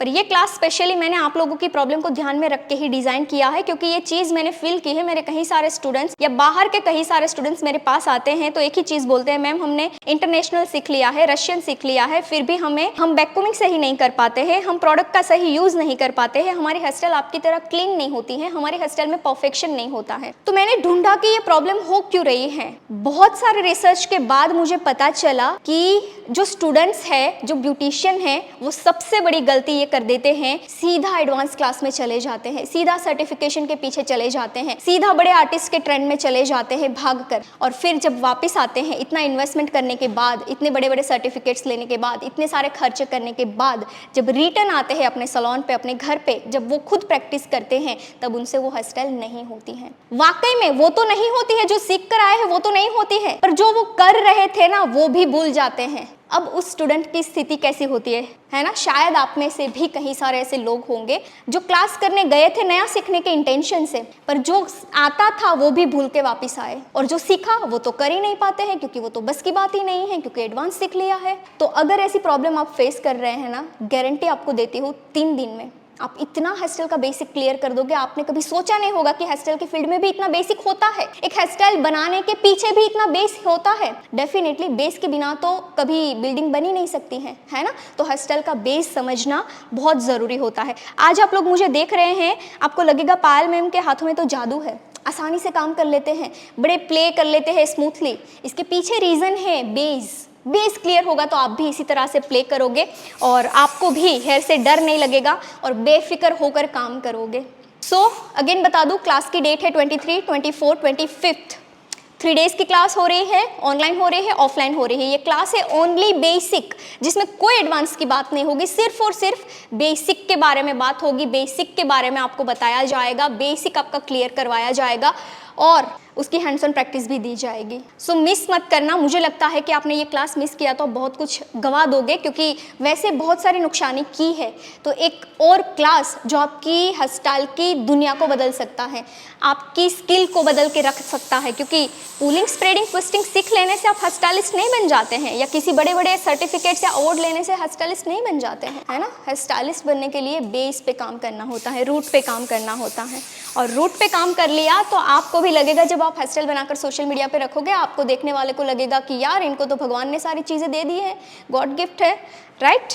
पर ये class specially मैंने आप लोगों की प्रॉब्लम को ध्यान में रख के ही डिज़ाइन किया है, क्योंकि ये चीज़ मैंने फील की है। मेरे कई सारे स्टूडेंट्स या बाहर के कई सारे स्टूडेंट्स मेरे पास आते हैं तो एक ही चीज़ बोलते हैं, मैम हमने इंटरनेशनल सीख लिया है, रशियन सीख लिया है, फिर भी हम वैक्यूमिंग सही नहीं कर पाते हैं, हम प्रोडक्ट का सही यूज़ नहीं कर पाते हैं, हमारी हेयर स्टाइल आपकी तरह क्लीन नहीं होती है, हमारी हेयर स्टाइल में परफेक्शन नहीं होता है। तो मैंने ढूंढा कि ये प्रॉब्लम हो क्यों रही है। बहुत सारे रिसर्च के बाद मुझे पता चला कि जो स्टूडेंट्स है, जो ब्यूटिशियन है, वो सबसे बड़ी गलती ये कर देते हैं, सीधा एडवांस क्लास में चले जाते हैं, सीधा सर्टिफिकेशन के पीछे चले जाते हैं, सीधा बड़े आर्टिस्ट के ट्रेंड में चले जाते हैं भागकर, और फिर जब वापस आते हैं इतना इन्वेस्टमेंट करने के बाद, इतने बड़े बड़े सर्टिफिकेट्स लेने के बाद, इतने सारे खर्च करने के बाद, जब रिटर्न आते हैं अपने सैलून पे, अपने घर पे, जब वो खुद प्रैक्टिस करते हैं, तब उनसे वो हेयर स्टाइल नहीं होती है। वाकई में वो तो नहीं होती है, जो सीख कर आए हैं वो तो नहीं होती है, पर जो वो कर रहे थे ना वो भी भूल जाते हैं। अब उस स्टूडेंट की स्थिति कैसी होती है ना। शायद आप में से भी कई सारे ऐसे लोग होंगे जो क्लास करने गए थे नया सीखने के इंटेंशन से, पर जो आता था वो भी भूल के वापस आए, और जो सीखा वो तो कर ही नहीं पाते हैं, क्योंकि वो तो बस की बात ही नहीं है, क्योंकि एडवांस सीख लिया है। तो अगर ऐसी प्रॉब्लम आप फेस कर रहे हैं ना, गारंटी आपको देती हूँ 3 दिन में आप इतना हेयर स्टाइल का बेसिक क्लियर कर दोगे, आपने कभी सोचा नहीं होगा कि हेयर स्टाइल के फील्ड में भी इतना बेसिक होता है, एक हेयर स्टाइल बनाने के पीछे भी इतना बेस होता है। डेफिनेटली बेस के बिना तो कभी बिल्डिंग बनी नहीं सकती है ना। तो हेयर स्टाइल का बेस समझना बहुत ज़रूरी होता है। आज आप लोग मुझे देख रहे हैं, आपको लगेगा पायल मैम के हाथों में तो जादू है, आसानी से काम कर लेते हैं, बड़े प्ले कर लेते हैं स्मूथली। इसके पीछे रीज़न है बेस क्लियर होगा तो आप भी इसी तरह से प्ले करोगे और आपको भी हेयर से डर नहीं लगेगा और बेफिक्र होकर काम करोगे। सो अगेन बता दूं, क्लास की डेट है 23, 24, 25। 3 डेज की क्लास हो रही है, ऑनलाइन हो रही है, ऑफलाइन हो रही है। ये क्लास है ओनली बेसिक, जिसमें कोई एडवांस की बात नहीं होगी, सिर्फ और सिर्फ बेसिक के बारे में बात होगी। बेसिक के बारे में आपको बताया जाएगा, बेसिक आपका क्लियर करवाया जाएगा और उसकी हैंड्स ऑन प्रैक्टिस भी दी जाएगी। सो मिस मत करना। मुझे लगता है कि आपने ये क्लास मिस किया तो बहुत कुछ गंवा दोगे, क्योंकि वैसे बहुत सारी नुकसानी की है। तो एक और क्लास जो आपकी हेयर स्टाइल की दुनिया को बदल सकता है, आपकी स्किल को बदल के रख सकता है, क्योंकि पुलिंग, स्प्रेडिंग, ट्विस्टिंग सीख लेने से आप हेयर स्टाइलिस्ट नहीं बन जाते हैं, या किसी बड़े बड़े सर्टिफिकेट्स या अवार्ड लेने से हेयर स्टाइलिस्ट नहीं बन जाते हैं, है ना। हेयर स्टाइलिस्ट बनने के लिए बेस पे काम करना होता है, रूट पे काम करना होता है, और रूट पे काम कर लिया तो आपको भी लगेगा, जब आप हेयर स्टाइल बनाकर सोशल मीडिया पे रखोगे, आपको देखने वाले को लगेगा कि यार इनको तो भगवान ने सारी चीज़ें दे दी है, गॉड गिफ्ट है, राइट।